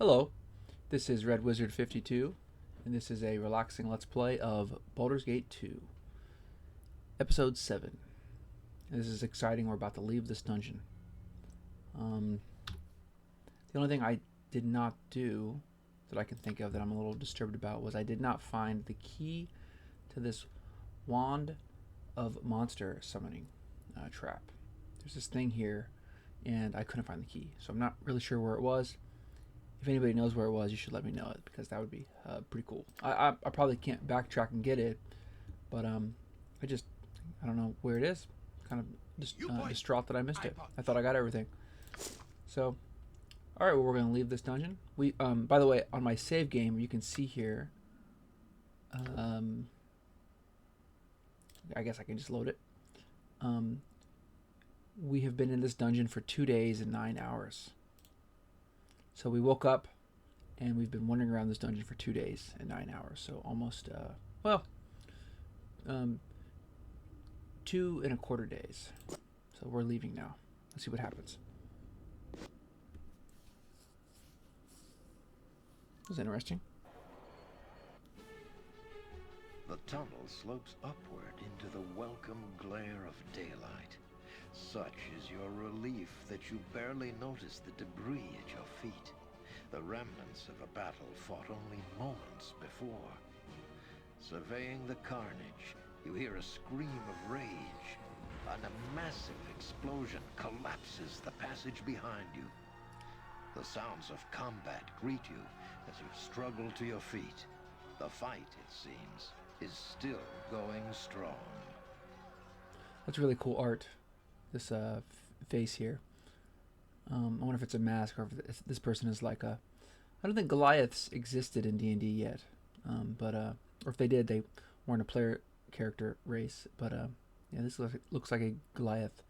Hello, this is Red Wizard 52, and this is a relaxing Let's Play of Baldur's Gate 2, Episode 7. And this is exciting, we're about to leave this dungeon. The only thing I did not do, that I can think of that I'm a little disturbed about, was I did not find the key to this Wand of Monster Summoning trap. There's this thing here, and I couldn't find the key, so I'm not really sure where it was. If anybody knows where it was, you should let me know it, because that would be pretty cool. I probably can't backtrack and get it, but I don't know where it is. Kind of distraught that I missed it. I thought I got everything. So, all right, well, we're going to leave this dungeon. We by the way, on my save game, you can see here. I guess I can just load it. We have been in this dungeon for 2 days and 9 hours. So we woke up, and we've been wandering around this dungeon for 2 days and 9 hours. So almost, 2.25 days. So we're leaving now. Let's see what happens. That was interesting. The tunnel slopes upward into the welcome glare of daylight. Such is your relief that you barely notice the debris at your feet, the remnants of a battle fought only moments before. Surveying the carnage, you hear a scream of rage, and a massive explosion collapses the passage behind you. The sounds of combat greet you as you struggle to your feet. The fight, it seems, is still going strong. That's really cool art. This face here. I wonder if it's a mask or if this person is like a... I don't think Goliaths existed in D&D yet, or if they did, they weren't a player character race. But yeah, this looks like a Goliath.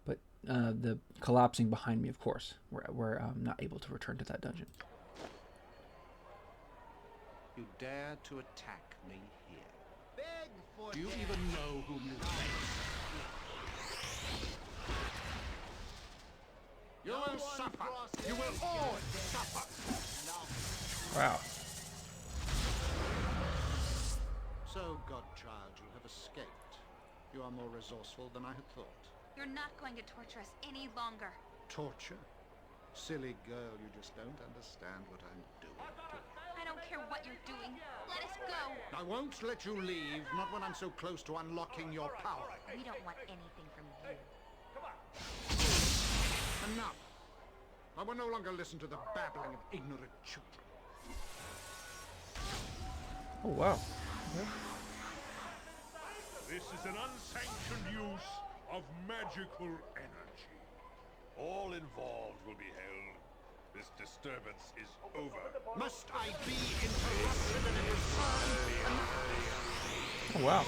But the collapsing behind me, of course, where I'm not able to return to that dungeon. You dare to attack me here? Do you even know whom you face? You will suffer. You will all suffer. Wow. So, godchild, you have escaped. You are more resourceful than I had thought. You're not going to torture us any longer. Torture? Silly girl, you just don't understand what I'm doing. I don't care what you're doing. Let us go. I won't let you leave, not when I'm so close to unlocking your power. We don't want anything from you. Enough. I will no longer listen to the babbling of ignorant children. Oh, wow. This is an unsanctioned use of magical energy. All involved will be held. This disturbance is over. Must I be interrupted and it is Oh, wow.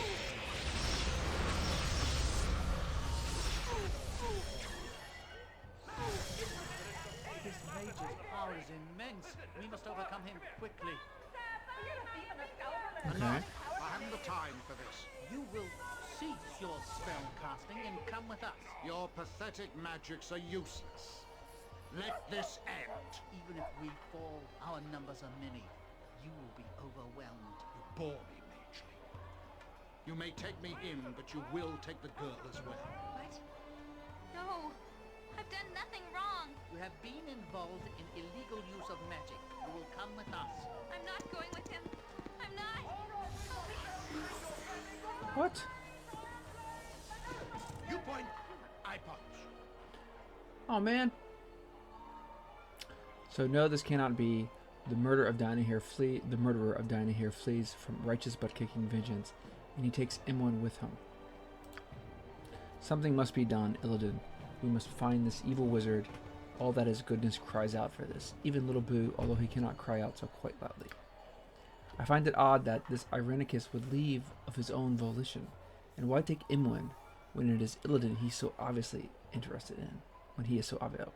This mage's power is immense. We must overcome him quickly. enough. I haven't the time for this. You will cease your spell casting and come with us. Your pathetic magics are useless. Let this end. Even if we fall, our numbers are many. You will be overwhelmed. You bore me, Majely. You may take me in, but you will take the girl as well. What? No. I've done nothing wrong. You have been involved in illegal use of magic. You will come with us. I'm not going with him. I'm not. What? You point, I punch. Oh, man. So no, this cannot be. The murderer of Dynahir flees from righteous but kicking vengeance, and he takes Imwen with him. Something must be done, Illidan. We must find this evil wizard. All that is goodness cries out for this. Even little Boo, although he cannot cry out so quite loudly. I find it odd that this Irenicus would leave of his own volition. And why take Imwen when it is Illidan he's so obviously interested in? When he is so obvious.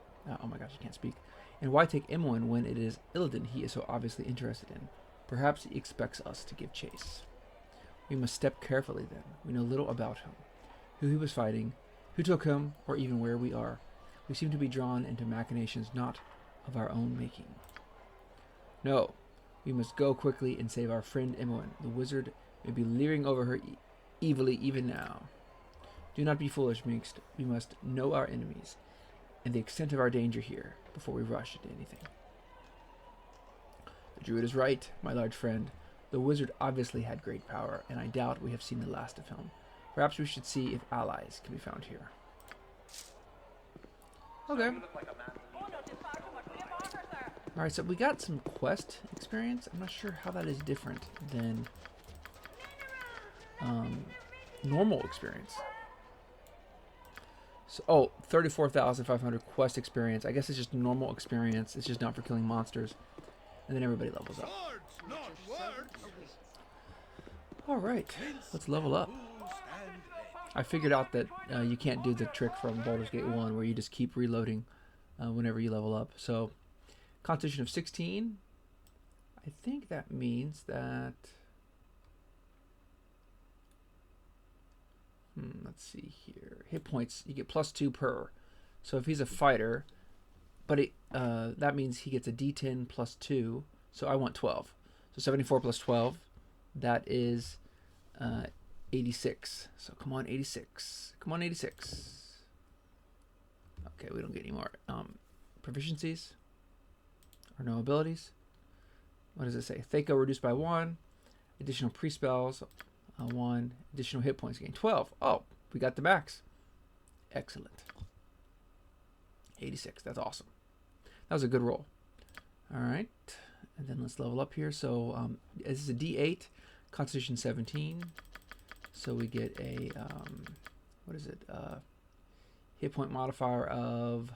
Oh my gosh, I can't speak. And why take Imwen when it is Illidan he is so obviously interested in? Perhaps he expects us to give chase. We must step carefully then. We know little about him. Who he was fighting, who took him, or even where we are. We seem to be drawn into machinations not of our own making. No, we must go quickly and save our friend Imoen. The wizard may be leering over her evilly even now. Do not be foolish, Minx. We must know our enemies and the extent of our danger here before we rush into anything. The druid is right, my large friend. The wizard obviously had great power, and I doubt we have seen the last of him. Perhaps we should see if allies can be found here. Okay. Alright, so we got some quest experience. I'm not sure how that is different than normal experience. So, oh, 34,500 quest experience. I guess it's just normal experience. It's just not for killing monsters. And then everybody levels up. Alright, let's level up. I figured out that you can't do the trick from Baldur's Gate 1 where you just keep reloading whenever you level up. So, Constitution of 16. I think that means that... let's see here. Hit points, you get +2 per. So if he's a fighter, but that means he gets a D10 +2. So I want 12. So 74 plus 12, that is 86. So come on, 86. Come on, 86. Okay, we don't get any more proficiencies or no abilities. What does it say? Thako reduced by 1. Additional pre-spells. 1. Additional hit points gained. 12. Oh, we got the max. Excellent. 86. That's awesome. That was a good roll. All right. And then let's level up here. So this is a D8. Constitution 17. So we get a, what is it? Hit point modifier of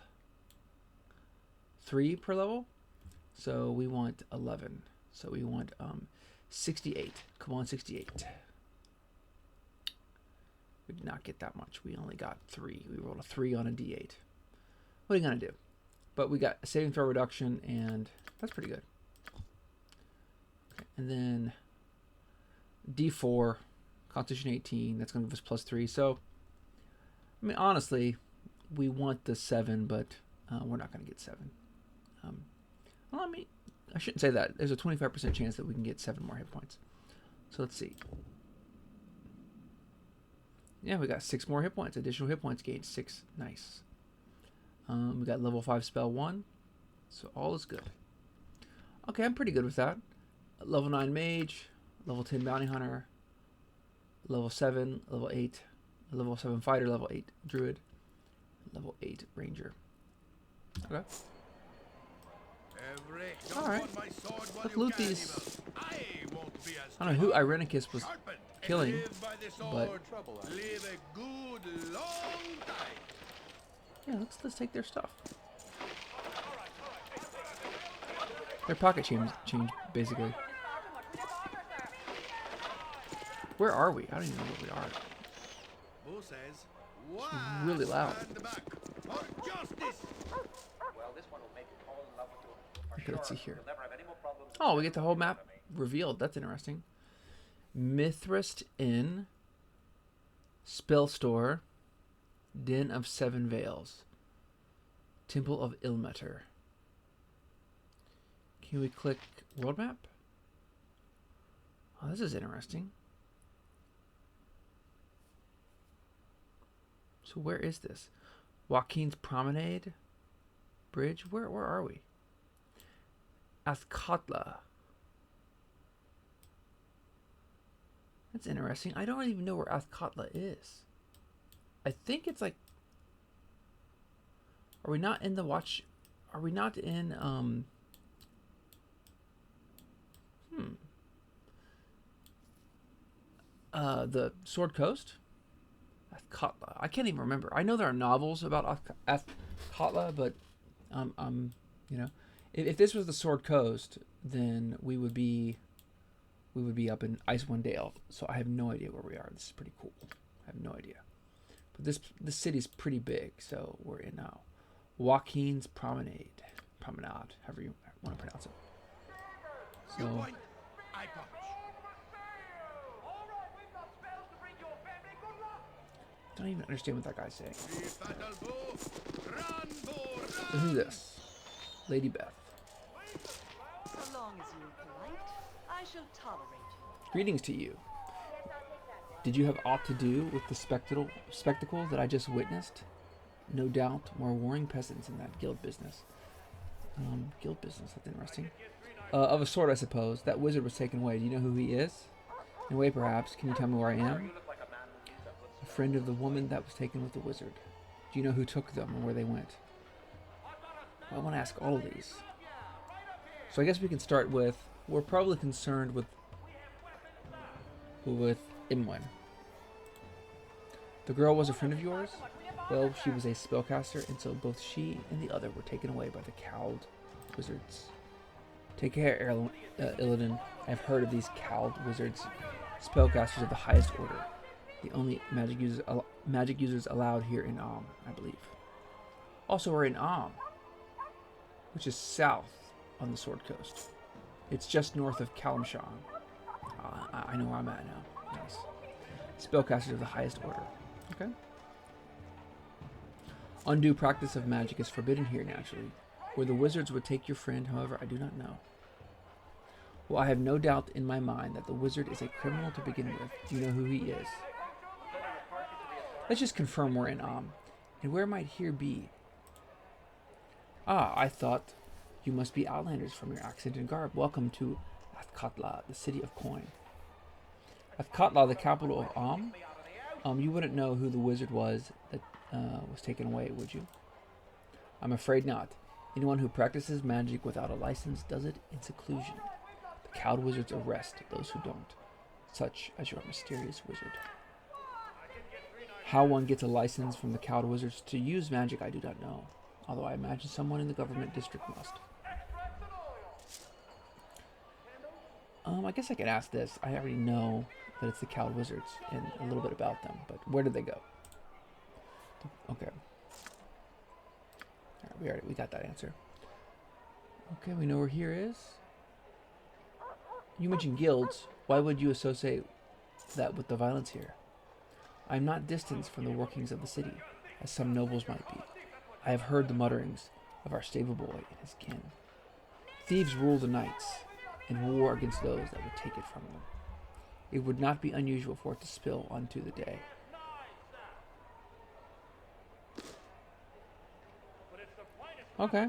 3 per level. So we want 11. So we want 68. Come on, 68. We did not get that much. We only got 3. We rolled a 3 on a D8. What are you going to do? But we got a saving throw reduction, and that's pretty good. Okay, and then D4, Constitution 18. That's going to give us +3. So, I mean, honestly, we want the 7, but we're not going to get 7. Well, I mean, I shouldn't say that. There's a 25% chance that we can get 7 more hit points. So let's see. Yeah, we got 6 more hit points. Additional hit points gained. 6. Nice. We got level 5 spell 1. So all is good. Okay, I'm pretty good with that. Level 9 mage. Level 10 bounty hunter. Level 7. Level 8. Level 7 fighter. Level 8 druid. Level 8 ranger. Okay. Alright. Let's loot these. I don't know who Irenicus was killing, but yeah, let's take their stuff. Their pocket change basically. Where are we? I don't even know where we are. It's really loud. Okay, let's see here. Oh, we get the whole map revealed. That's interesting. Mithrist Inn, Spell Store, Den of 7 Veils, Temple of Ilmater. Can we click world map? Oh, this is interesting. So where is this? Joaquin's Promenade Bridge? Where are we? Azkatla. That's interesting. I don't even know where Azkatla is. I think it's like... Are we not in the watch... Are we not in... The Sword Coast? Azkatla. I can't even remember. I know there are novels about Azkatla, but you know, if this was the Sword Coast, then we would be up in Icewind Dale. So I have no idea where we are. This is pretty cool. I have no idea. But this city's pretty big, so we're in now. Joaquin's Promenade, however you want to pronounce it. So. I don't even understand what that guy's saying. So who's this? Lady Beth. How long is shall tolerate you. Greetings to you. Did you have aught to do with the spectacle that I just witnessed? No doubt more warring peasants in that guild business. Guild business, that's interesting. Of a sort, I suppose. That wizard was taken away. Do you know who he is? In a way, perhaps. Can you tell me where I am? A friend of the woman that was taken with the wizard. Do you know who took them and where they went? Well, I want to ask all of these. So I guess we can start with, we're probably concerned with Imwen. The girl was a friend of yours? Well, she was a spellcaster, and so both she and the other were taken away by the cowled wizards. Take care, Illidan. I've heard of these cowled wizards, spellcasters of the highest order. The only magic users allowed here in I believe. Also, we're in which is south on the Sword Coast. It's just north of Kalimshan. I know where I'm at now. Nice. Spellcasters of the highest order. Okay. Undue practice of magic is forbidden here, naturally. Where the wizards would take your friend, however, I do not know. Well, I have no doubt in my mind that the wizard is a criminal to begin with. Do you know who he is? Let's just confirm we're in And where might here be? I thought you must be outlanders from your accent and garb. Welcome to Athkatla, the city of coin. Athkatla, the capital of you wouldn't know who the wizard was that was taken away, would you? I'm afraid not. Anyone who practices magic without a license does it in seclusion. The cowed wizards arrest those who don't, such as your mysterious wizard. How one gets a license from the cowed wizards to use magic, I do not know, although I imagine someone in the government district must. I guess I could ask this. I already know that it's the cowed wizards and a little bit about them, but where did they go? Okay. Alright, we got that answer. Okay, we know where here is. You mentioned guilds. Why would you associate that with the violence here? I am not distant from the workings of the city, as some nobles might be. I have heard the mutterings of our stable boy and his kin. Thieves rule the nights, and war against those that would take it from them. It would not be unusual for it to spill onto the day. Okay.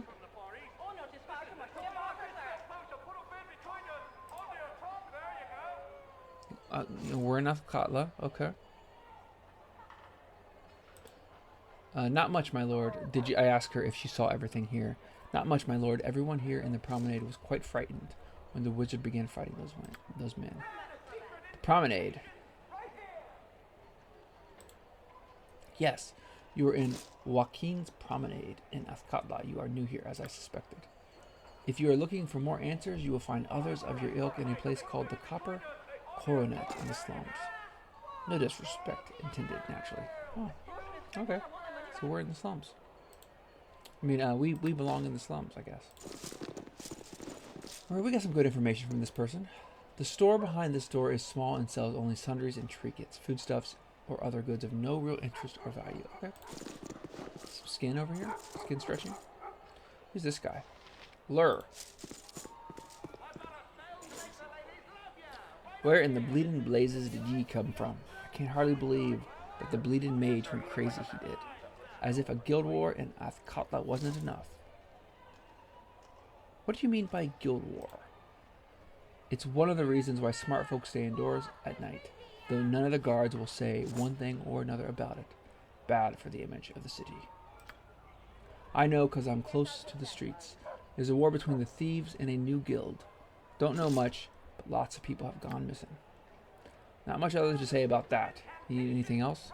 We're in Athkatla. Okay. Not much, my lord. I asked her if she saw everything here. Not much, my lord. Everyone here in the promenade was quite frightened when the wizard began fighting those men. The promenade. Yes, you are in Joaquin's promenade in Athkatla. You are new here, as I suspected. If you are looking for more answers, you will find others of your ilk in a place called the Copper Coronet in the slums. No disrespect intended, naturally. Oh, okay. So we're in the slums. I mean, we belong in the slums, I guess. Alright, we got some good information from this person. The store behind this door is small and sells only sundries and trinkets, foodstuffs, or other goods of no real interest or value. Okay. Some skin over here. Skin stretching. Who's this guy? Lur. Where in the bleeding blazes did ye come from? I can hardly believe that the bleeding mage went crazy he did. As if a guild war in Athkatla wasn't enough. What do you mean by guild war? It's one of the reasons why smart folks stay indoors at night, though none of the guards will say one thing or another about it. Bad for the image of the city. I know because I'm close to the streets. There's a war between the thieves and a new guild. Don't know much, but lots of people have gone missing. Not much other to say about that. Need anything else?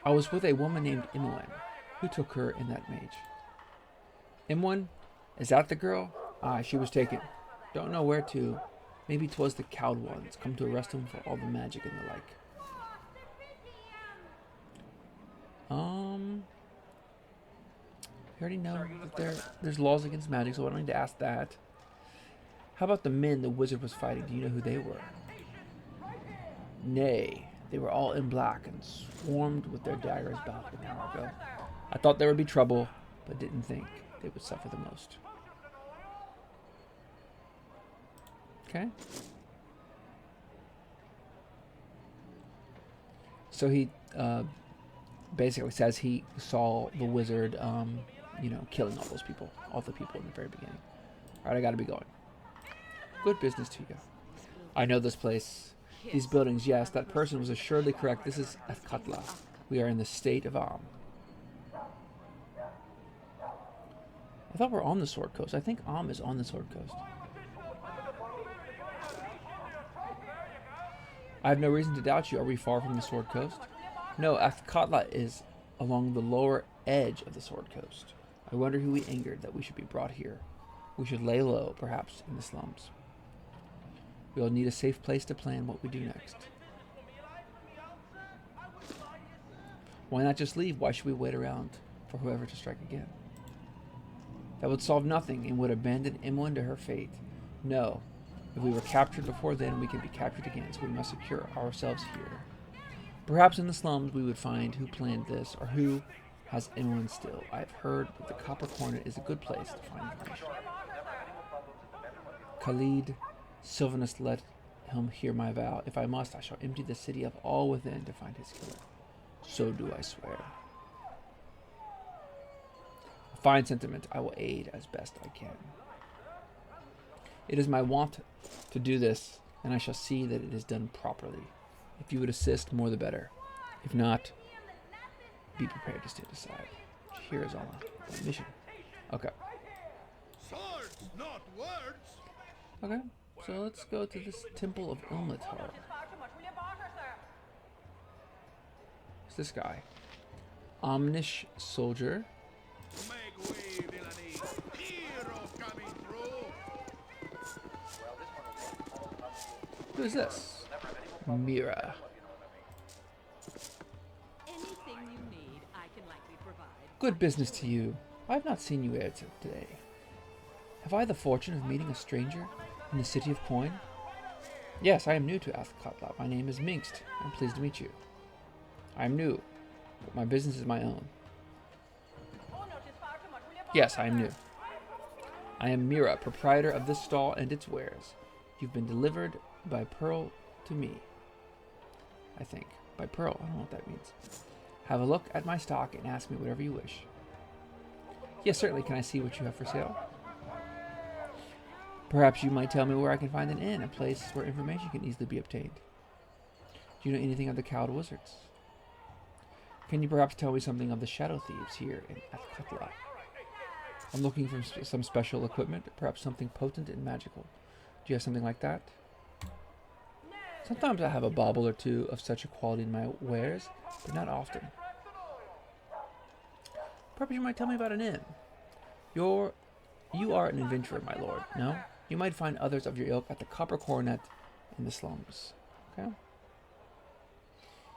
I was with a woman named Imwen. Who took her in that mage? Imwen? Is that the girl? She was taken. Don't know where to. Maybe 'twas the cowed ones, come to arrest him for all the magic and the like. We already know that there's laws against magic, so I don't need to ask that. How about the men the wizard was fighting? Do you know who they were? Nay, they were all in black and swarmed with their daggers about an hour ago. I thought there would be trouble, but didn't think they would suffer the most. Okay. So he basically says he saw the wizard, you know, killing all those people, all the people in the very beginning. All right, I gotta be going. Good business to you. I know this place. These buildings, yes, that person was assuredly correct. This is Athkatla. We are in the state of Am. I thought we're on the Sword Coast. I think Am is on the Sword Coast. I have no reason to doubt you. Are we far from the Sword Coast? No, Athkatla is along the lower edge of the Sword Coast. I wonder who we angered that we should be brought here. We should lay low, perhaps, in the slums. We'll need a safe place to plan what we do next. Why not just leave? Why should we wait around for whoever to strike again? That would solve nothing and would abandon Imwin to her fate. No. If we were captured before then, we can be captured again, so we must secure ourselves here. Perhaps in the slums we would find who planned this, or who has Imwin still. I have heard that the Copper Corner is a good place to find information. Khalid, Sylvanus, let him hear my vow. If I must, I shall empty the city of all within to find his killer. So do I swear. A fine sentiment. I will aid as best I can. It is my wont to do this, and I shall see that it is done properly. If you would assist, more the better. If not, be prepared to stand aside. Here is all my mission. Okay. Swords, not words! Okay. So let's go to this Temple of Ilmatar. Who's this guy? Omnish soldier. Make way, villainy! Hero coming through! Who is this? Mira. Anything you need, I can likely provide. Good business to you. I have not seen you here today. Have I the fortune of meeting a stranger in the city of Coin? Yes, I am new to Athkatla. My name is Minkst. I'm pleased to meet you. I am new, but my business is my own. Yes, I am new. I am Mira, proprietor of this stall and its wares. You've been delivered by Pearl to me. I think. By Pearl, I don't know what that means. Have a look at my stock and ask me whatever you wish. Yes, certainly. Can I see what you have for sale? Perhaps you might tell me where I can find an inn, a place where information can easily be obtained. Do you know anything of the Cowed Wizards? Can you perhaps tell me something of the Shadow Thieves here in Athkatla? I'm looking for some special equipment, perhaps something potent and magical. Do you have something like that? Sometimes I have a bauble or two of such a quality in my wares, but not often. Perhaps you might tell me about an inn. You are an adventurer, my lord, no? You might find others of your ilk at the Copper Coronet in the slums. Okay?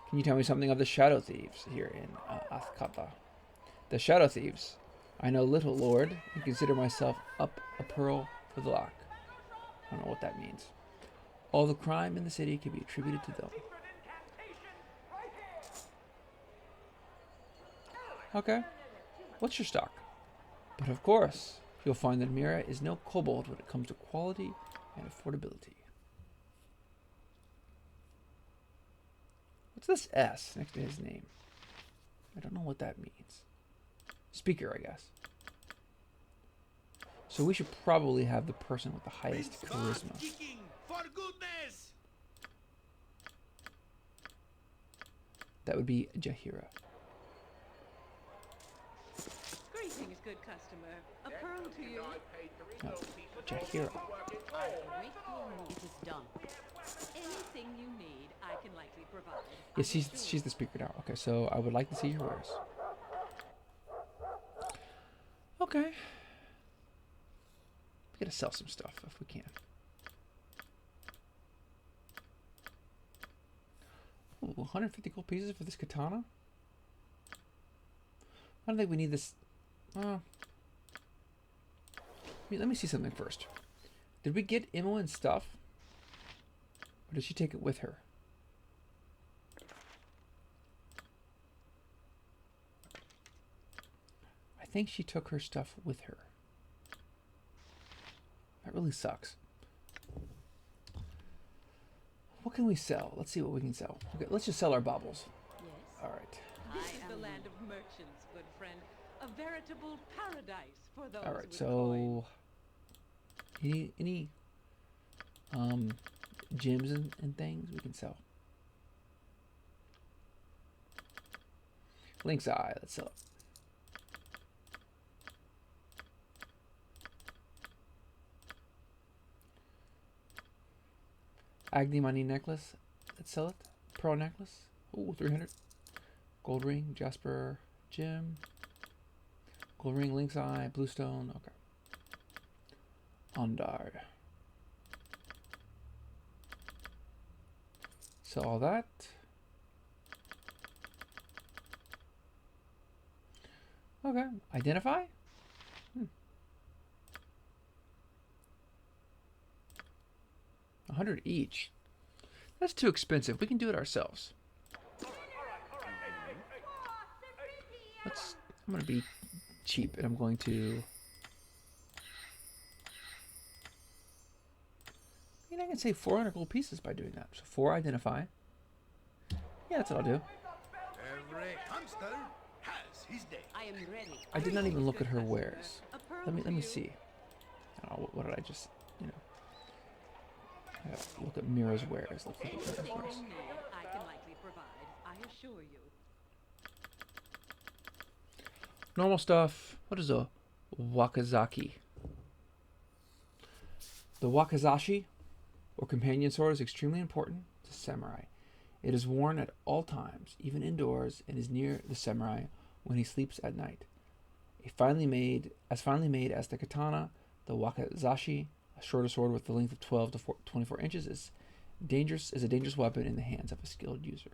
Can you tell me something of the Shadow Thieves here in Athkatla? The Shadow Thieves? I know little, lord, and consider myself up a pearl for the lock. I don't know what that means. All the crime in the city can be attributed to them. Okay. What's your stock? But of course, you'll find that Mira is no kobold when it comes to quality and affordability. What's this S next to his name? I don't know what that means. Speaker, I guess. So we should probably have the person with the highest charisma. For goodness! That would be Jahira. Greetings, good customer. A pearl to you. No, Jahira. I wait for you. It is done. Anything you need, I can likely provide. Yes, she's the speaker now. Okay, so I would like to see your wares. Okay. We gotta sell some stuff if we can. Ooh, 150 gold pieces for this katana? I don't think we need this. Let me see something first. Did we get Imoen's stuff? Or did she take it with her? I think she took her stuff with her. That really sucks. What can we sell? Let's see what we can sell. Okay, let's just sell our baubles. Yes. All right. This is the land of merchants, good friend. A veritable paradise for those All right. with So, coin. any gems and things we can sell. Lynx Eye. Let's sell it. Agni Money Necklace. Let's sell it. Pearl Necklace. Ooh, 300. Gold Ring. Jasper Gem. Gold Ring. Lynx Eye. Bluestone. Okay. Ondar. So all that. Okay. Identify? 100 each. That's too expensive. We can do it ourselves. I'm going to be cheap and I'm going to... I can save 400 gold pieces by doing that. So 4 identify. Yeah, that's what I'll do. Every hamster has his day. I am ready. I did not even look at her wares. A pearl Let for me you. see. Oh, what did I just, I gotta look at Mira's wares. Let's look at Mira's Anything wares. you need, I can likely provide. I assure you. Normal stuff. What is a wakazaki? The wakizashi, or companion sword, is extremely important to samurai. It is worn at all times, even indoors, and is near the samurai when he sleeps at night. Finally made as the katana, the wakizashi, a shorter sword with the length of 12 to 24 inches, is a dangerous weapon in the hands of a skilled user.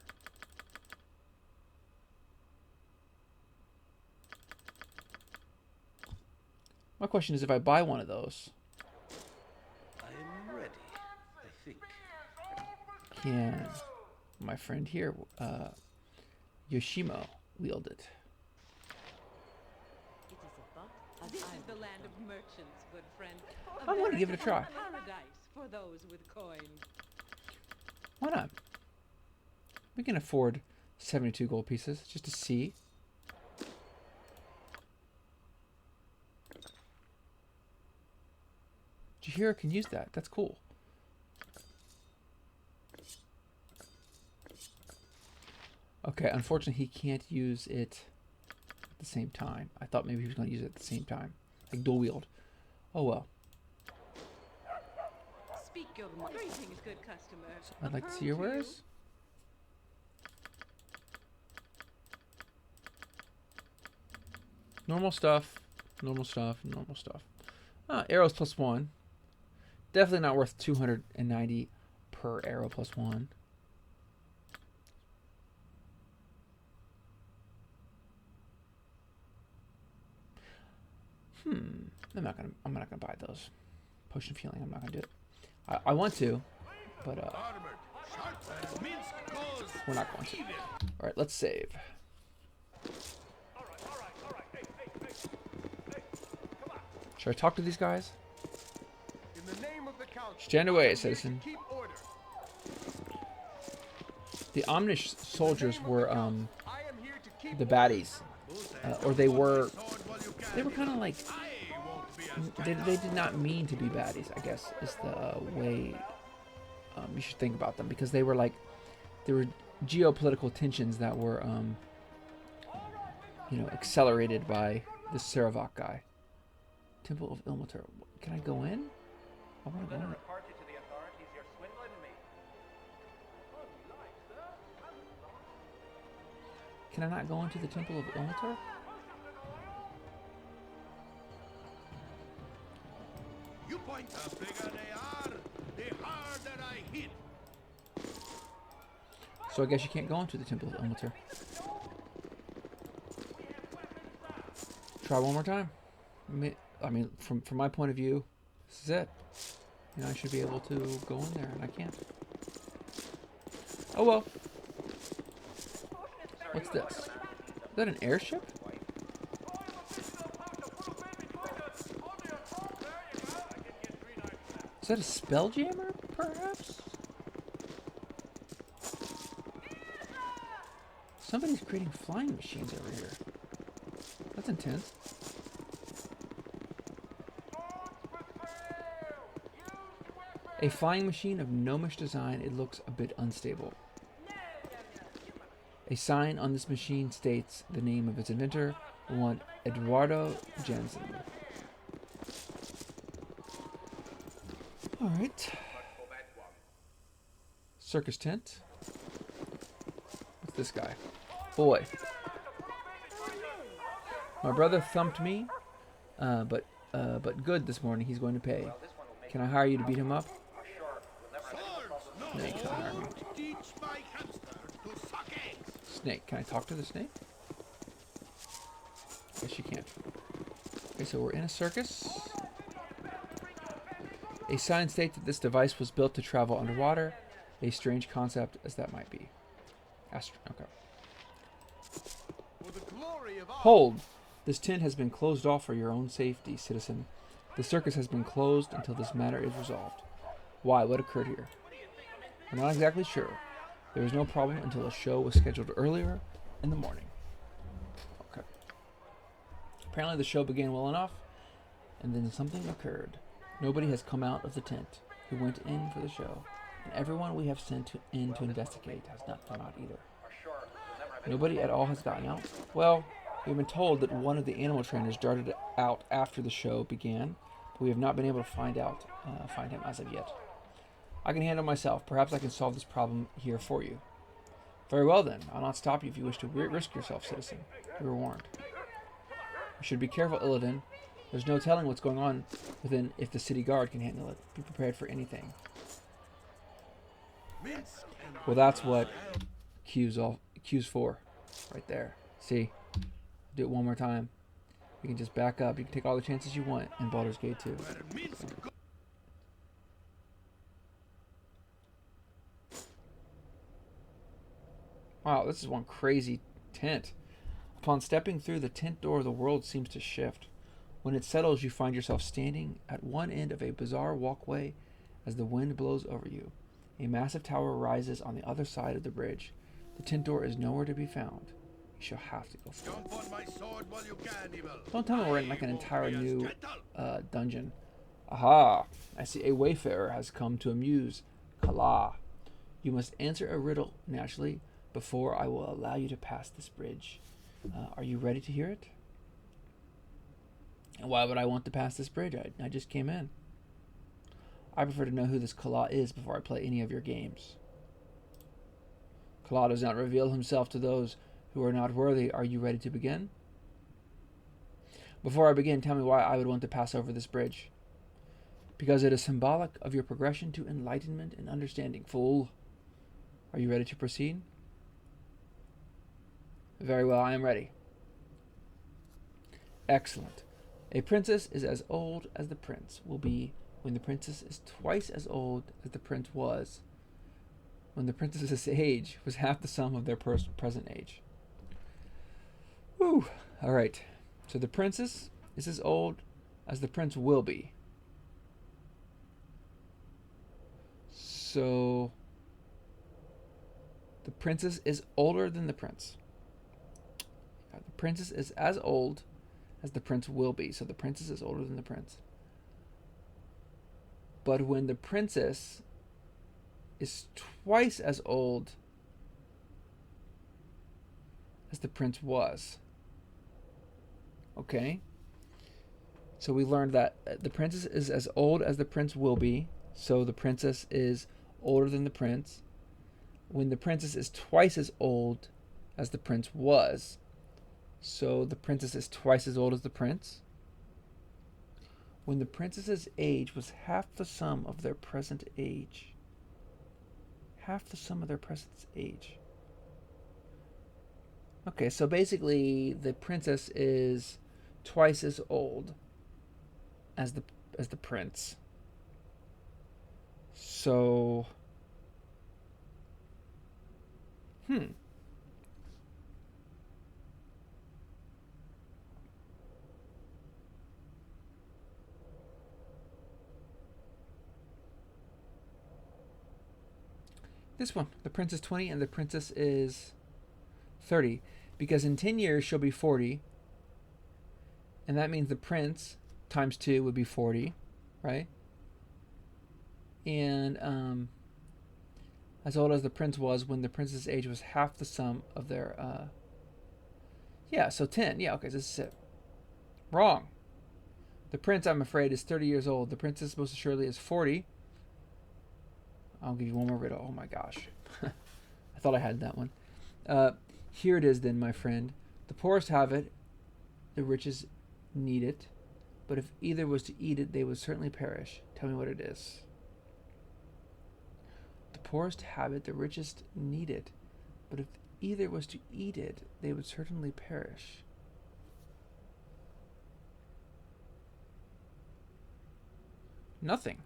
My question is, if I buy one of those, I am ready, I think. can my friend here, Yoshimo, wield it? It is a buck. This is the land of merchants, good friend. I'm gonna give it a try. Paradise for those with coin. Why not? We can afford 72 gold pieces just to see. Jahira can use that. That's cool. Okay, unfortunately he can't use it at the same time. I thought maybe he was going to use it at the same time. Like dual wield. Oh well. Speak your mind. Greetings, good customer. So I'd A like to pearl see your you. wares. Normal stuff. Normal stuff. Normal stuff. Arrows +1. Definitely not worth 290 per arrow +1. I'm not gonna buy those. Potion of healing, I'm not gonna do it. I want to, but Armored, sharp, and Minsk goes. we're not going to. Alright, let's save. Should I talk to these guys? In the name of the council, Stand away, citizen. keep order. The Omnish soldiers were I am here to keep the baddies, or they were kind of like they did not mean to be baddies, I guess is the way you should think about them, because they were geopolitical tensions that were accelerated by the Saravak guy. Temple of Ilmater. Can I go in? I want to go in. Report you to the authorities. You're swindling me. Can I not go into the Temple of Ilmater? You point. The bigger they are, the harder I hit. So I guess you can't go into the Temple of Ilmater. Try one more time. I mean, from my point of view, this is it. I should be able to go in there, and I can't. Oh well. What's this? Is that an airship? Is that a spelljammer, perhaps? Somebody's creating flying machines over here. That's intense. A flying machine of gnomish design, it looks a bit unstable. A sign on this machine states the name of its inventor, one Eduardo Jensen. Alright. Circus tent. What's this guy? Boy. My brother thumped me, but good this morning. He's going to pay. Can I hire you to beat him up? No, you can't hire me. Snake. Can I talk to the snake? Guess you can't. Okay, so we're in a circus. A sign states that this device was built to travel underwater. A strange concept as that might be. Okay. Hold! This tent has been closed off for your own safety, citizen. The circus has been closed until this matter is resolved. Why? What occurred here? We're not exactly sure. There was no problem until a show was scheduled earlier in the morning. Okay. Apparently the show began well enough, and then something occurred. Nobody has come out of the tent who went in for the show, and everyone we have sent in to investigate has not come out either. Nobody at all has gotten out? Well, we've been told that one of the animal trainers darted out after the show began, but we have not been able to find him as of yet. I can handle myself. Perhaps I can solve this problem here for you. Very well then. I'll not stop you if you wish to risk yourself, citizen. You were warned. You should be careful, Illidan. There's no telling what's going on within if the city guard can handle it. Be prepared for anything. Well, that's what Q's for. Right there. See? Do it one more time. You can just back up. You can take all the chances you want in Baldur's Gate 2. Wow, this is one crazy tent. Upon stepping through the tent door, the world seems to shift. When it settles, you find yourself standing at one end of a bizarre walkway as the wind blows over you. A massive tower rises on the other side of the bridge. The tent door is nowhere to be found. You shall have to go for it. Don't tell me we're in like an entire new dungeon. Aha! I see a wayfarer has come to amuse Kala. You must answer a riddle, naturally, before I will allow you to pass this bridge. Are you ready to hear it? And why would I want to pass this bridge? I just came in. I prefer to know who this Kala is before I play any of your games. Kala does not reveal himself to those who are not worthy. Are you ready to begin? Before I begin, tell me why I would want to pass over this bridge. Because it is symbolic of your progression to enlightenment and understanding, fool. Are you ready to proceed? Very well, I am ready. Excellent. A princess is as old as the prince will be when the princess is twice as old as the prince was when the princess's age was half the sum of their present age. Whew. All right. So the princess is as old as the prince will be. So the princess is older than the prince. The princess is as old as the prince will be. So the princess is older than the prince. But when the princess is twice as old as the prince was. Okay? So we learned that the princess is as old as the prince will be. So the princess is older than the prince. When the princess is twice as old as the prince was. So the princess is twice as old as the prince. When the princess's age was half the sum of their present age. Half the sum of their present age. Okay, so basically the princess is twice as old as the prince. So this one. The prince is 20 and the princess is 30. Because in 10 years she'll be 40. And that means the prince times 2 would be 40, right? And as old as the prince was when the prince's age was half the sum of their yeah, so 10. Yeah, okay, so this is it. Wrong. The prince, I'm afraid, is 30 years old. The princess most assuredly is 40. I'll give you one more riddle. Oh my gosh. I thought I had that one. Here it is then, my friend. The poorest have it, the richest need it, but if either was to eat it, they would certainly perish. Tell me what it is. The poorest have it, the richest need it, but if either was to eat it, they would certainly perish. Nothing.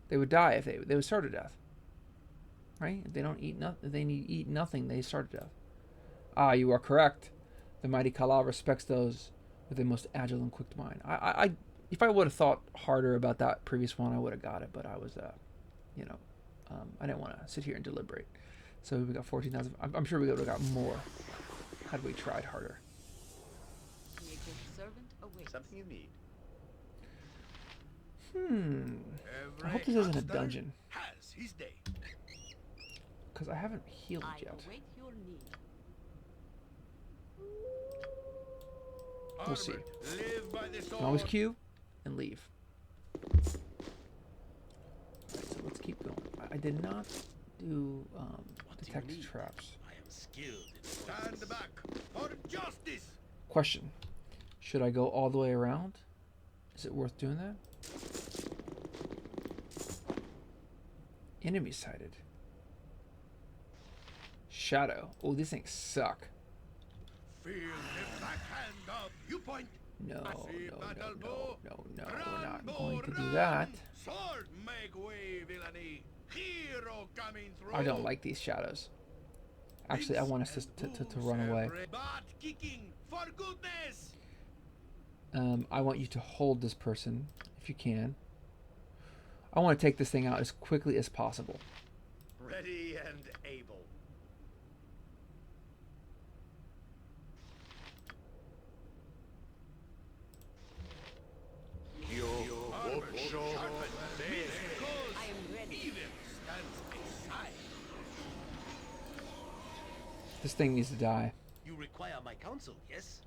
They would die if they would starve to death. Right? If they don't eat nothing, if they eat nothing, they starve to death. Ah, you are correct. The mighty Kala respects those with the most agile and quick mind. If I would have thought harder about that previous one, I would have got it, but I was, I didn't want to sit here and deliberate. So we got 14,000. I'm sure we would have got more had we tried harder. Nature's servant awaits. Something you need. I hope this isn't a dungeon, Has his day. because I haven't healed I yet. await your need. We'll see. Live by the sword. Can always queue and leave. Alright, so let's keep going. I did not do detect traps. I am skilled in stand back for justice. Question: should I go all the way around? Is it worth doing that? Enemy sighted. Shadow. Oh, these things suck. Feel the backhand of viewpoint. No, no, Massive no, battle no, bow. no, no. We're not Run, going to bow, do that. run. Sword make way, villainy. Hero coming through. I don't like these shadows. Actually, I want us to run away. Butt kicking for goodness. I want you to hold this person, if you can. I want to take this thing out as quickly as possible. Ready and able. I am ready. This thing needs to die. You require my counsel, yes?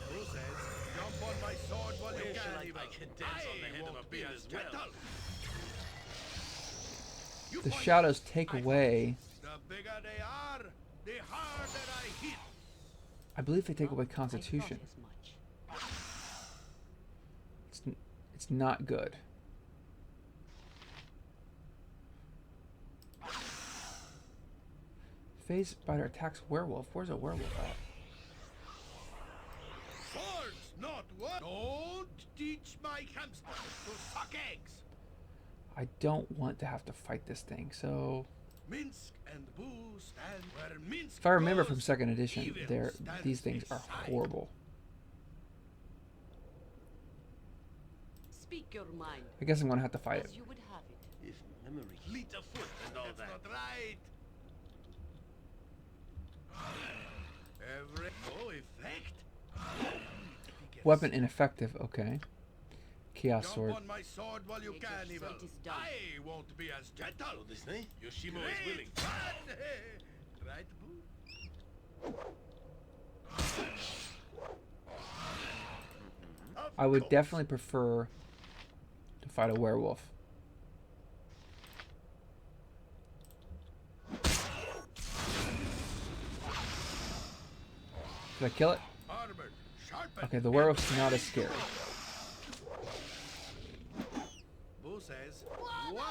Who says jump on my sword while you Where shall can, I evil? can dance on the head of a won't be beast as as well. gentle. You The point, shadows take I away. The bigger they are, the harder I hit. I believe they take away I thought Constitution. as much. It's not good. Phase Spider attacks werewolf. Where's a werewolf at? Swords, not what? Don't teach my hamster to suck eggs. I don't want to have to fight this thing, so Minsk and Boo stand where Minsk if I remember goes, from second edition, evil these stands things are beside. horrible. Speak your mind, I guess I'm gonna have to fight it. as you would have it. If memory. Fleet of foot and all That's that. Not right. Every no effect. Weapon ineffective. Okay. Chaos Jump sword. on my sword while you Nature's can, evil. sight is done. I won't be as gentle. This thing? Yoshimo is Great willing. fun. Right, Boo? I would definitely prefer to fight a werewolf. Did I kill it? Armored, sharpened, Okay, the werewolf's not as scary. Boo says, what?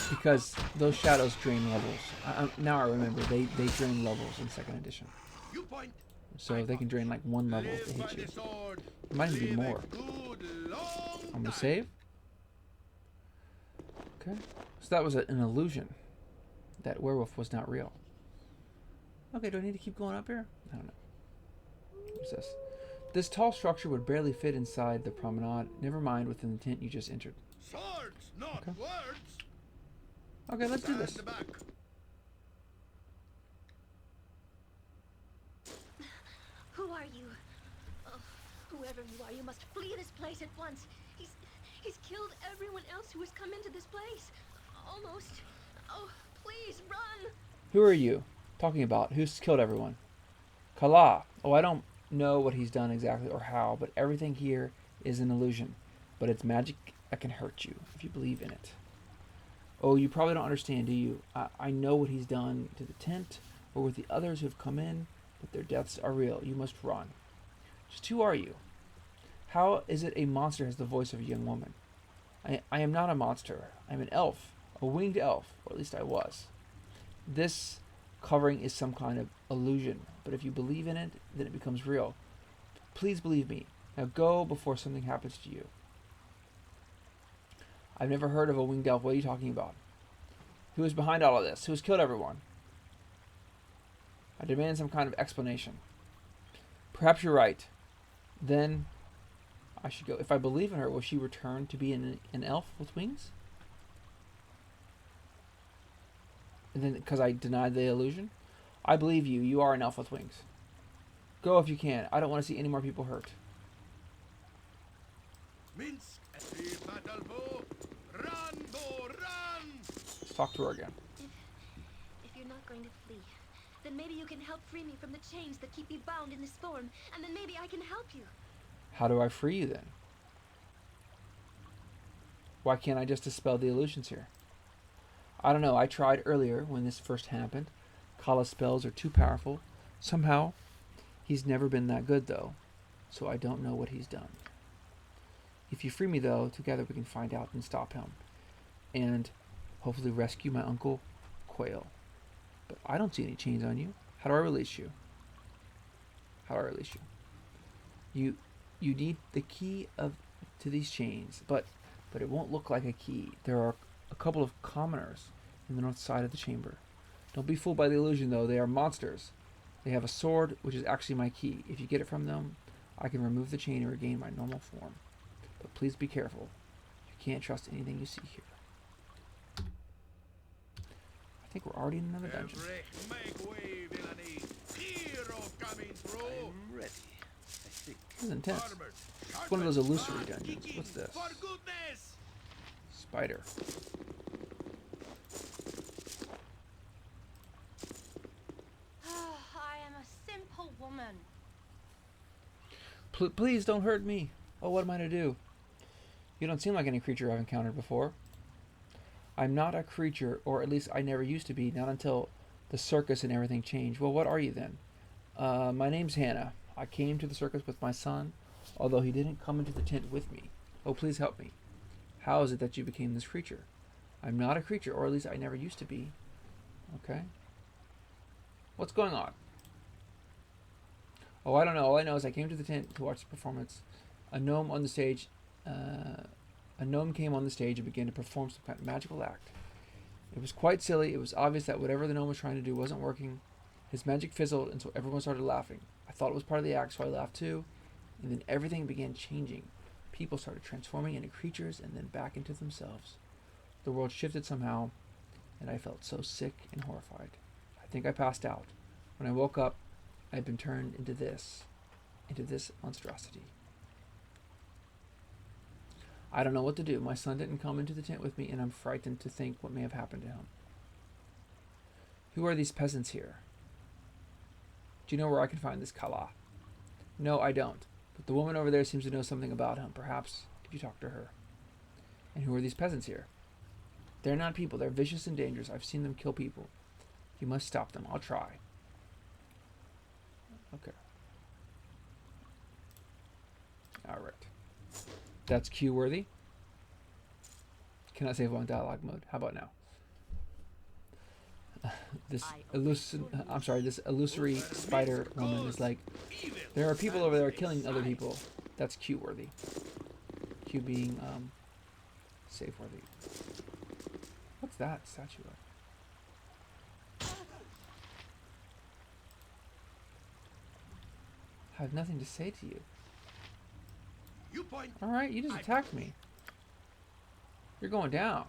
Because those shadows drain levels. Now I remember, they drain levels in second edition. You point. So they can drain like one level if they Live by hit you. the sword. It might even be Live a more. good, long I'm gonna time. save. Okay. So that was an illusion. That werewolf was not real. Okay, do I need to keep going up here? I don't know. What's this? This tall structure would barely fit inside the promenade, never mind within the tent you just entered. Swords, not Okay. words. Okay, let's do this. Stand back. Who are you? Oh, whoever you are, you must flee this place at once. He's killed everyone else who has come into this place. Almost. Oh, please run. Who are you talking about? Who's killed everyone? Kala. Oh, I don't know what he's done exactly or how, but everything here is an illusion. But it's magic that can hurt you if you believe in it. Oh, you probably don't understand, do you? I know what he's done to the tent or with the others who have come in, but their deaths are real. You must run. Just who are you? How is it a monster has the voice of a young woman? I am not a monster. I'm an elf, a winged elf, or at least I was. This covering is some kind of illusion, but if you believe in it, then it becomes real. Please believe me. Now go before something happens to you. I've never heard of a winged elf. What are you talking about? Who is behind all of this? Who has killed everyone? I demand some kind of explanation. Perhaps you're right. Then I should go. If I believe in her, will she return to be an elf with wings? And then, because I denied the illusion? I believe you. You are an elf with wings. Go if you can. I don't want to see any more people hurt. Minsk, the battle bow. Run, bow, run! Let's talk to her again. If you're not going to flee, then maybe you can help free me from the chains that keep me bound in this form, and then maybe I can help you. How do I free you then? Why can't I just dispel the illusions here? I don't know. I tried earlier when this first happened. Kala's spells are too powerful. Somehow, he's never been that good though, so I don't know what he's done. If you free me though, together we can find out and stop him. And hopefully rescue my uncle, Quail. But I don't see any chains on you. How do I release you? How do I release you? You need the key to these chains, but it won't look like a key. There are a couple of commoners in the north side of the chamber. Don't be fooled by the illusion though, they are monsters. They have a sword, which is actually my key. If you get it from them, I can remove the chain and regain my normal form. But please be careful. You can't trust anything you see here. I think we're already in another dungeon. Make way, villainy. Hero coming through. I'm ready, I think. This is intense. It's one of those illusory dungeons. What's this? For goodness! Spider. I am a simple woman. Please don't hurt me. Oh, what am I to do? You don't seem like any creature I've encountered before. I'm not a creature, or at least I never used to be, not until the circus and everything changed. Well, what are you then? My name's Hannah. I came to the circus with my son, although he didn't come into the tent with me. Oh, please help me. How is it that you became this creature? I'm not a creature, or at least I never used to be. Okay. What's going on? Oh, I don't know. All I know is I came to the tent to watch the performance. A gnome on the stage... A gnome came on the stage and began to perform some kind of magical act. It was quite silly. It was obvious that whatever the gnome was trying to do wasn't working. His magic fizzled, and so everyone started laughing. I thought it was part of the act, so I laughed too. And then everything began changing. People started transforming into creatures and then back into themselves. The world shifted somehow, and I felt so sick and horrified. I think I passed out. When I woke up, I had been turned into this monstrosity. I don't know what to do. My son didn't come into the tent with me, and I'm frightened to think what may have happened to him. Who are these peasants here? Do you know where I can find this Kala? No, I don't. But the woman over there seems to know something about him. Perhaps if you talk to her. And who are these peasants here? They're not people. They're vicious and dangerous. I've seen them kill people. You must stop them. I'll try. Okay. Alright. That's Q-worthy. Cannot save on dialogue mode. How about now? This illusory spider woman is like, there are people over there killing other people. That's Q-worthy. Q being safe-worthy. What's that statue of? I have nothing to say to you. You point. Alright, you just attacked me. You're going down.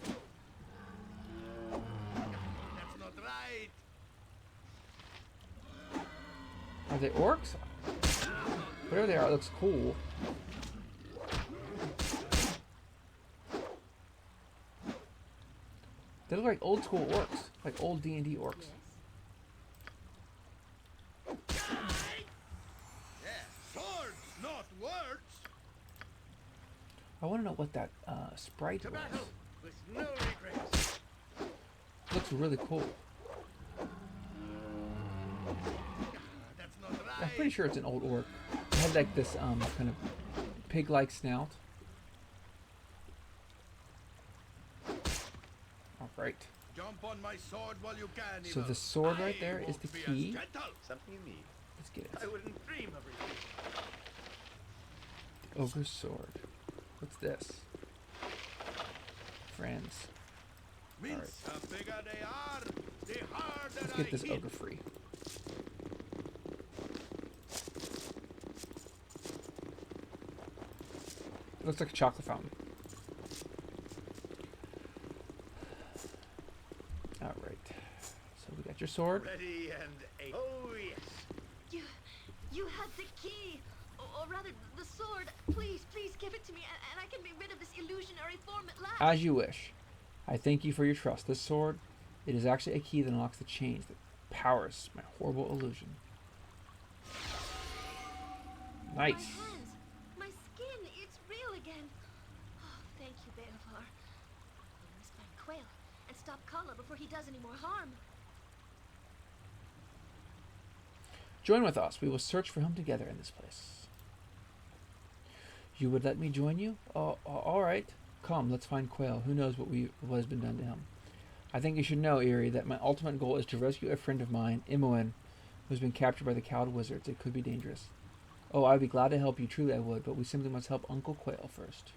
That's not right. Are they orcs? Whatever they are, it looks cool. They look like old school orcs. Like old D&D orcs. Yeah, swords, not words. I want to know what that sprite To was. battle with no regrets. Looks really cool. That's not right. I'm pretty sure it's an old orc. It had like this kind of pig-like snout. All right. Jump on my sword while you can. So Evo. the sword right I there is won't the be as key. gentle. Something you need. Let's get it. I wouldn't dream of it. The ogre's sword. What's this? Friends. Mince, the bigger they are, the harder Let's get this I hit. ogre free. It looks like a chocolate fountain. All right. So we got your sword. Ready and aim. Oh yes. You had the key, or rather the sword. Please, please give it to me, and I can be rid of this illusionary form at last. As you wish. I thank you for your trust. This sword, it is actually a key that unlocks the chains that powers my horrible illusion. Nice. My hands, my skin, it's real again. Oh, thank you, Baldur. We must find Quail and stop Kala before he does any more harm. Join with us. We will search for him together in this place. You would let me join you? Oh, all right. Come, let's find Quail. Who knows what has been done to him? I think you should know, Eerie, that my ultimate goal is to rescue a friend of mine, Imoen, who's been captured by the Cowled Wizards. It could be dangerous. Oh, I'd be glad to help you. Truly, I would. But we simply must help Uncle Quail first.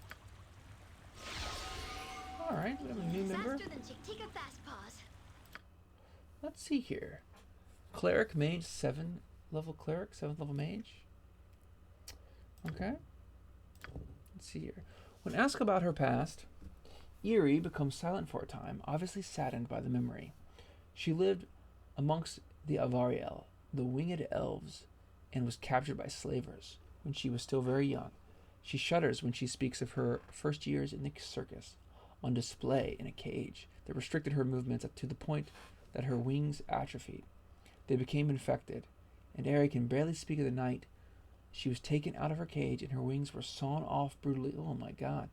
All right, we have a new member. Faster than Chick-Tika Fast Paws. Let's see here. Cleric Mage, 7th level cleric, 7th level mage. Okay. Let's see here. When asked about her past, Eerie becomes silent for a time, obviously saddened by the memory. She lived amongst the Avariel, the winged elves, and was captured by slavers when she was still very young. She shudders when she speaks of her first years in the circus, on display in a cage that restricted her movements up to the point that her wings atrophied. They became infected, and Eerie can barely speak of the night she was taken out of her cage and her wings were sawn off brutally, oh my god,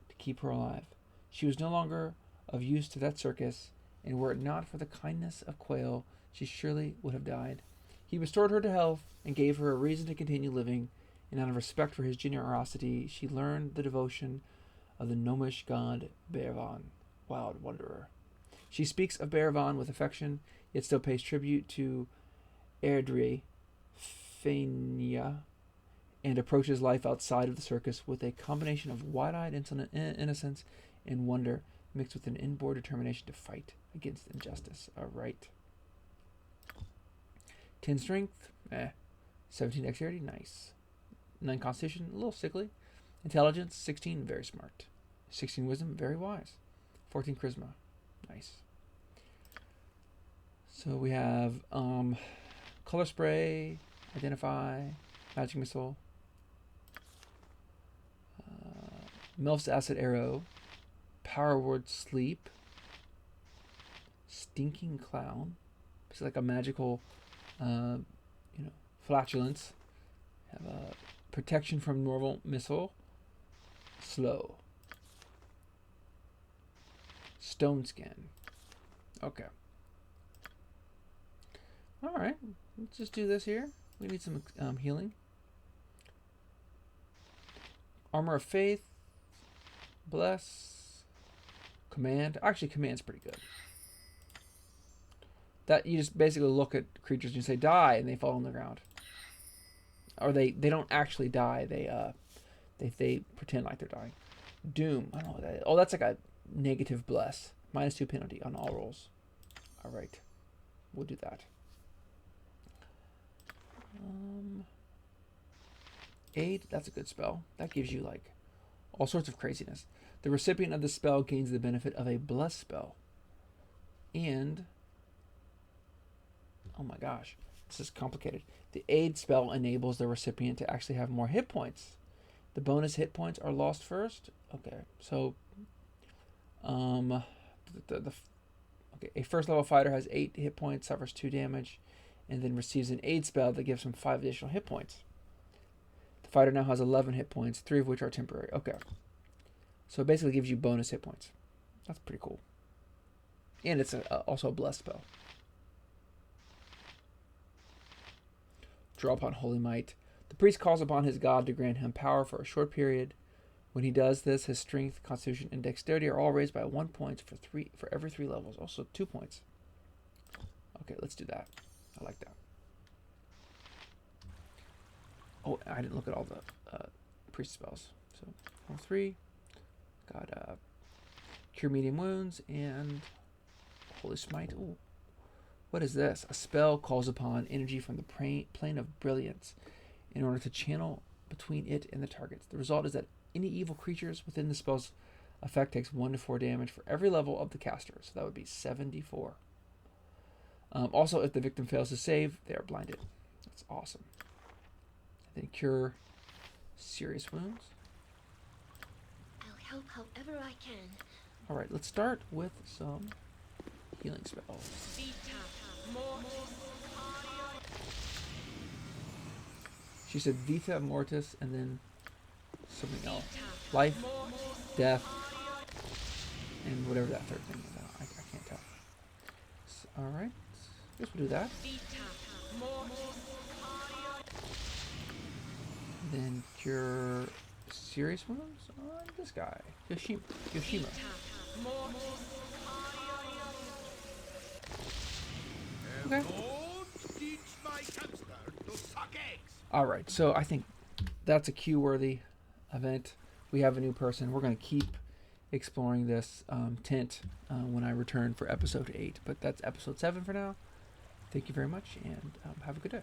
to keep her alive. She was no longer of use to that circus, and were it not for the kindness of Quail, she surely would have died. He restored her to health and gave her a reason to continue living, and out of respect for his generosity, she learned the devotion of the gnomish god Bearvan, wild wanderer. She speaks of Bearvan with affection, yet still pays tribute to Airdrie, Fania, and approaches life outside of the circus with a combination of wide-eyed innocence and wonder mixed with an inborn determination to fight against injustice. All right. 10 strength, 17 dexterity, nice. 9 constitution, a little sickly. Intelligence, 16, very smart. 16 wisdom, very wise. 14 charisma, nice. So we have color spray, identify, magic missile, Melf's acid arrow, power word sleep, stinking clown. It's like a magical, flatulence. Have a protection from normal missile, slow, stone skin. Okay. All right, let's just do this here. We need some healing. Armor of Faith, Bless, Command. Actually, Command's pretty good. That you just basically look at creatures and you say die, and they fall on the ground. Or they don't actually die. They pretend like they're dying. Doom. I don't know what that is. Oh, that's like a negative bless. -2 penalty on all rolls. All right, we'll do that. Aid, that's a good spell. That gives you like all sorts of craziness. The recipient of the spell gains the benefit of a bless spell. And oh my gosh, this is complicated. The aid spell enables the recipient to actually have more hit points. The bonus hit points are lost first. Okay, so okay, a first level fighter has 8 hit points, suffers 2 damage, and then receives an aid spell that gives him 5 additional hit points. The fighter now has 11 hit points, 3 of which are temporary. Okay, so it basically gives you bonus hit points. That's pretty cool. And it's also a blessed spell. Draw upon Holy Might. The priest calls upon his god to grant him power for a short period. When he does this, his strength, constitution, and dexterity are all raised by 1 point for every 3 levels. Also 2 points. Okay, let's do that. I like that. Oh, I didn't look at all the priest spells. So, level 3. Got Cure Medium Wounds and Holy Smite. Ooh. What is this? A spell calls upon energy from the plane of brilliance in order to channel between it and the targets. The result is that any evil creatures within the spell's effect takes 1 to 4 damage for every level of the caster. So that would be 74. Also, if the victim fails to save, they are blinded. That's awesome. And then Cure Serious Wounds. I'll help however I can. Alright, let's start with some healing spells. She said Vita Mortis and then something else. Life, death, and whatever that third thing is. I can't tell. So, alright, I guess we'll do that. Then Cure Serious Wounds on this guy, Yoshima. Okay. Alright, so I think that's a queue-worthy event. We have a new person. We're going to keep exploring this tent when I return for episode 8. But that's episode 7 for now. Thank you very much, and have a good day.